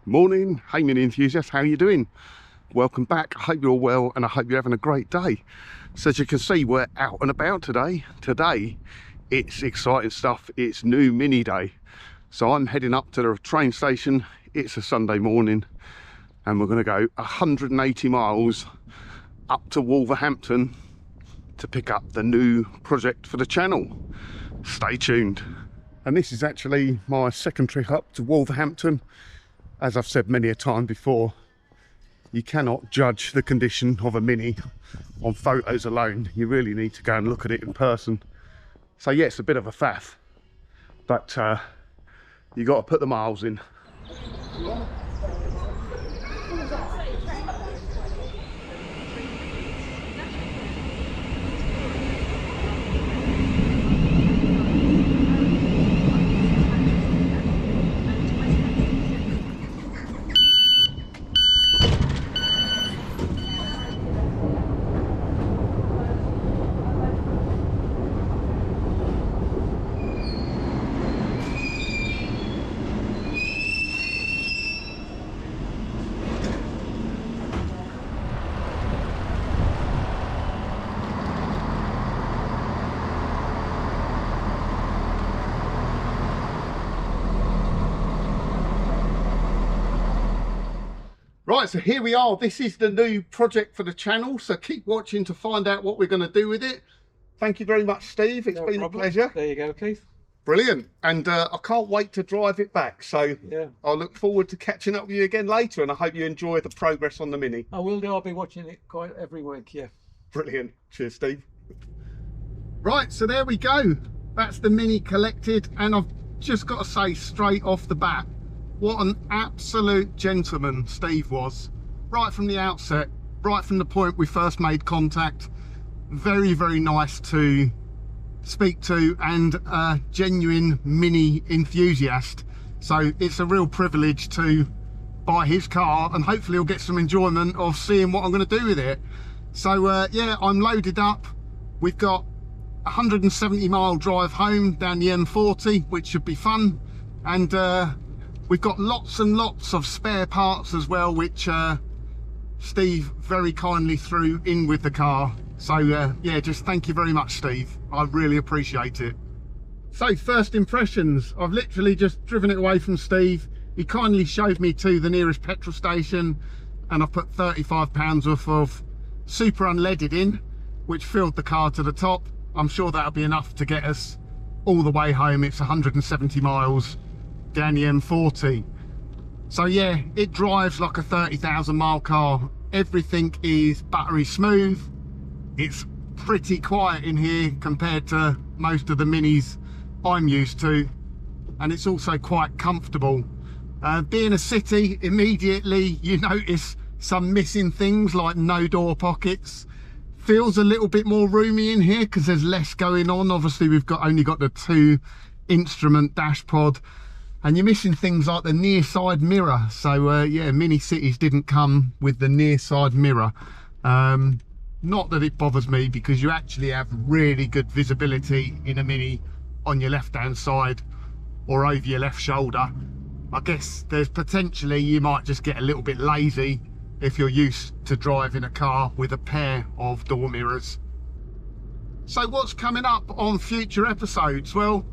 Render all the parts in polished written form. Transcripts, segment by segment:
Morning, hey Mini enthusiasts, how you doing? Welcome back. I hope you're all well and I hope you're having a great day. So as you can see, we're out and about today. Today it's exciting stuff. It's new Mini day. So I'm heading up to the train station. It's a Sunday morning and we're going to go 180 miles up to Wolverhampton to pick up the new project for the channel. Stay tuned. And this is actually my second trip up to Wolverhampton. As I've said many a time before, you cannot judge the condition of a Mini on photos alone. You really need to go and look at it in person. So yeah, it's a bit of a faff, but you got to put the miles in. Right, so here we are. This is the new project for the channel, so keep watching to find out what we're going to do with it. Thank you very much, Steve. It's been a pleasure. There you go, Keith. Brilliant. And I can't wait to drive it back. So yeah, I look forward to catching up with you again later, and I hope you enjoy the progress on the Mini. I will do. I'll be watching it quite every week, yeah. Brilliant. Cheers, Steve. Right, so there we go. That's the Mini collected, and I've just got to say straight off the bat, what an absolute gentleman Steve was, right from the outset, right from the point we first made contact. Very, very nice to speak to, and a genuine Mini enthusiast. So it's a real privilege to buy his car, and hopefully he'll get some enjoyment of seeing what I'm going to do with it. So yeah, I'm loaded up. We've got 170-mile drive home down the M40, which should be fun, and we've got lots and lots of spare parts as well, which Steve very kindly threw in with the car. So yeah, just thank you very much, Steve. I really appreciate it. So first impressions, I've literally just driven it away from Steve. He kindly showed me to the nearest petrol station, and I've put £35 worth of super unleaded in, which filled the car to the top. I'm sure that'll be enough to get us all the way home. It's 170 miles down the M40. So yeah, it drives like a 30,000 mile car. Everything is buttery smooth. It's pretty quiet in here compared to most of the Minis I'm used to, and it's also quite comfortable. Being a city, immediately you notice some missing things like no door pockets. Feels a little bit more roomy in here because there's less going on. Obviously we've only got the 2 instrument dash pod, and you're missing things like the near side mirror. So yeah, Mini Cities didn't come with the near side mirror. Not that it bothers me, because you actually have really good visibility in a Mini on your left hand side or over your left shoulder. I guess there's potentially, you might just get a little bit lazy if you're used to driving a car with a pair of door mirrors. So what's coming up on future episodes? Well,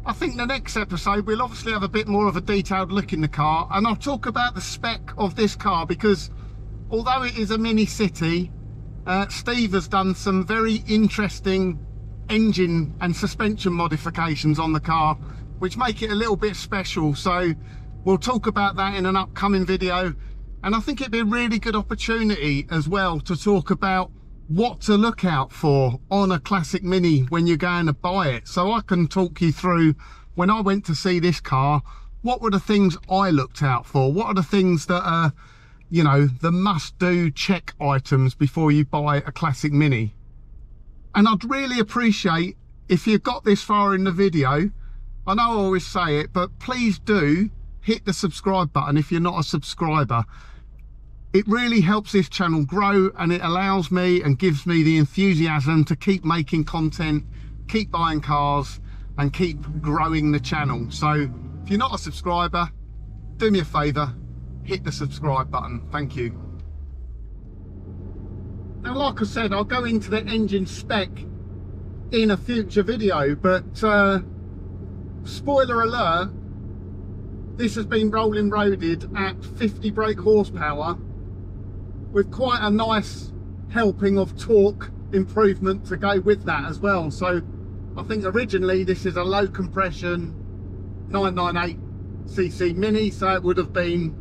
I think the next episode we'll obviously have a bit more of a detailed look in the car, and I'll talk about the spec of this car, because although it is a Mini City, Steve has done some very interesting engine and suspension modifications on the car, which make it a little bit special. So we'll talk about that in an upcoming video, and I think it'd be a really good opportunity as well to talk about what to look out for on a classic Mini when you're going to buy it. So I can talk you through, when I went to see this car, what were the things I looked out for? What are the things that are, you know, the must-do check items before you buy a classic Mini? And I'd really appreciate if you got this far in the video. I know I always say it, but please do hit the subscribe button if you're not a subscriber. It really helps this channel grow, and it allows me and gives me the enthusiasm to keep making content, keep buying cars, and keep growing the channel. So if you're not a subscriber, do me a favour, hit the subscribe button. Thank you. Now, like I said, I'll go into the engine spec in a future video, but spoiler alert, this has been rolling roaded at 50 brake horsepower with quite a nice helping of torque improvement to go with that as well. So I think originally this is a low compression 998cc Mini, so it would have been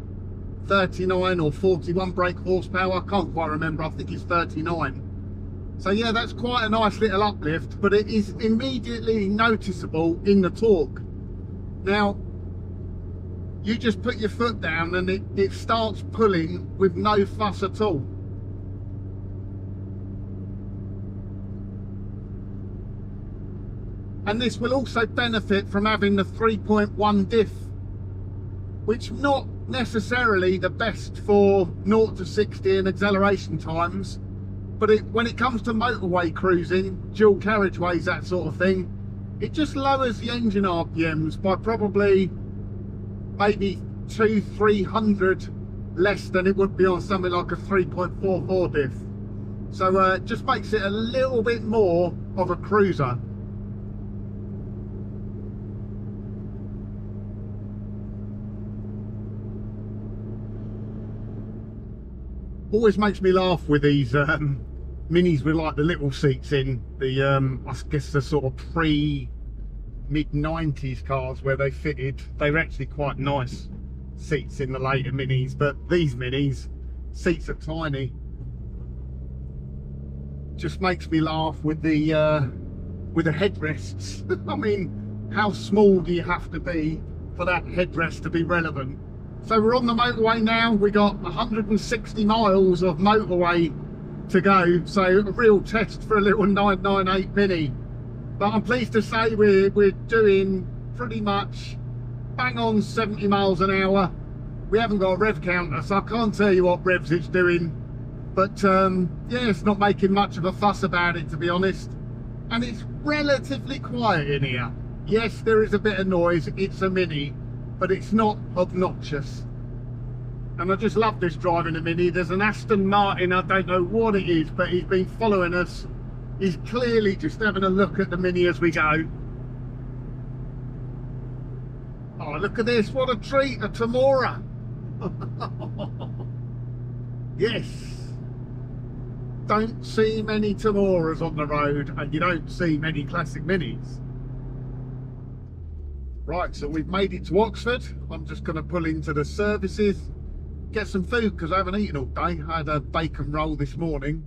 39 or 41 brake horsepower. I can't quite remember, I think it's 39. So yeah, that's quite a nice little uplift, but it is immediately noticeable in the torque. Now, you just put your foot down and it starts pulling with no fuss at all. And this will also benefit from having the 3.1 diff, which not necessarily the best for 0 to 60 and acceleration times, but when it comes to motorway cruising, dual carriageways, that sort of thing, it just lowers the engine RPMs by probably maybe 200-300 less than it would be on something like a 3.44 diff. So it just makes it a little bit more of a cruiser. Always makes me laugh with these Minis with like the little seats in the I guess the sort of mid-90s cars where they were actually quite nice seats in the later Minis, but these Minis seats are tiny. Just makes me laugh with the headrests. I mean, how small do you have to be for that headrest to be relevant? So we're on the motorway now. We got 160 miles of motorway to go, so a real test for a little 998 Mini. But I'm pleased to say we're doing pretty much bang on 70 miles an hour. We haven't got a rev counter, so I can't tell you what revs it's doing, but yeah, it's not making much of a fuss about it, to be honest. And it's relatively quiet in here. Yes, there is a bit of noise, it's a Mini, but it's not obnoxious. And I just love this driving a Mini. There's an Aston Martin, I don't know what it is, but he's been following us. He's clearly just having a look at the Mini as we go. Oh, look at this, what a treat, a Tamora. Yes. Don't see many Tamoras on the road, and you don't see many classic Minis. Right, so we've made it to Oxford. I'm just going to pull into the services, get some food because I haven't eaten all day. I had a bacon roll this morning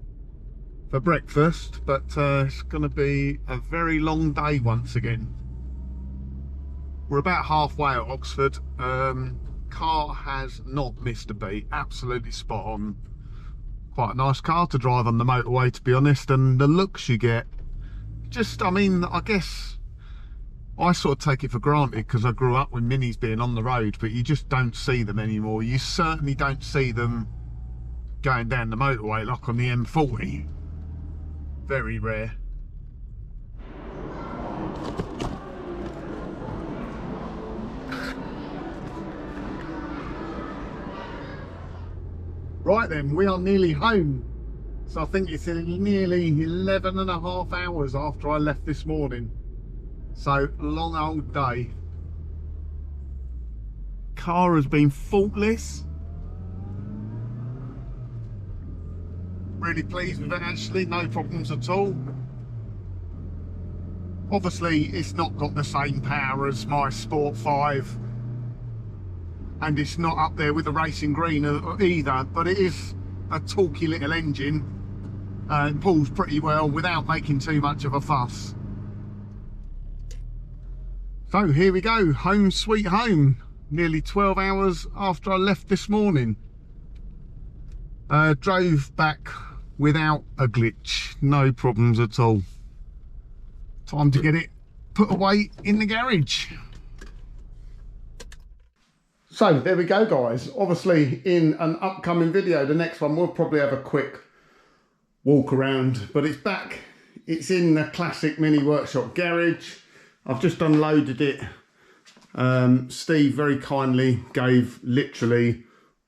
for breakfast, but it's going to be a very long day once again. We're about halfway at Oxford. Car has not missed a beat, absolutely spot on. Quite a nice car to drive on the motorway, to be honest, and the looks you get, just, I mean, I guess I sort of take it for granted because I grew up with Minis being on the road, but you just don't see them anymore. You certainly don't see them going down the motorway like on the M40. Very rare. Right then, we are nearly home. So I think it's nearly 11.5 hours after I left this morning. So, long old day. Car has been faultless. Really pleased with it actually, no problems at all. Obviously it's not got the same power as my Sport 5, and it's not up there with the Racing Green either, but it is a talky little engine and pulls pretty well without making too much of a fuss. So here we go, home sweet home, nearly 12 hours after I left this morning. Drove back without a glitch, no problems at all. Time to get it put away in the garage. So there we go guys, obviously in an upcoming video, the next one we'll probably have a quick walk around, but it's back, it's in the classic Mini Workshop garage. I've just unloaded it. Steve very kindly gave literally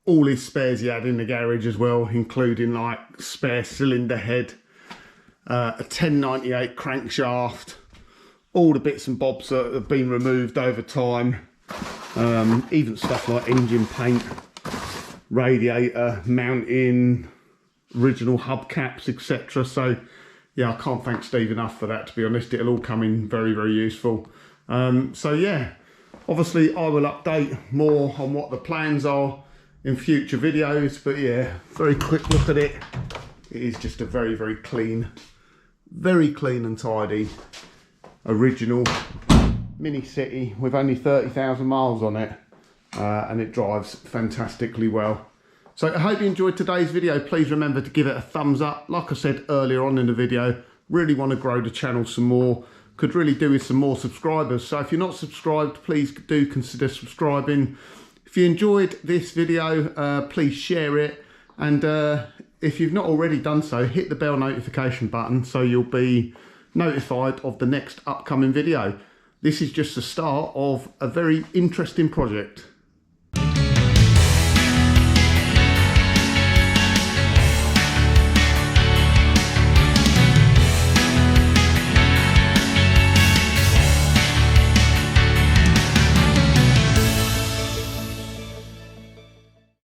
all his spares he had in the garage as well, including like spare cylinder head, a 1098 crankshaft, all the bits and bobs that have been removed over time, even stuff like engine paint, radiator mounting, original hubcaps, etc. So yeah, I can't thank Steve enough for that, to be honest. It'll all come in very, very useful. So yeah, obviously I will update more on what the plans are in future videos, but yeah, very quick look at it. It is just a very, very clean and tidy original Mini City with only 30,000 miles on it, and it drives fantastically well. So I hope you enjoyed today's video. Please remember to give it a thumbs up. Like I said earlier on in the video, really want to grow the channel some more. Could really do with some more subscribers. So if you're not subscribed, please do consider subscribing. If you enjoyed this video, please share it. And if you've not already done so, hit the bell notification button so you'll be notified of the next upcoming video. This is just the start of a very interesting project.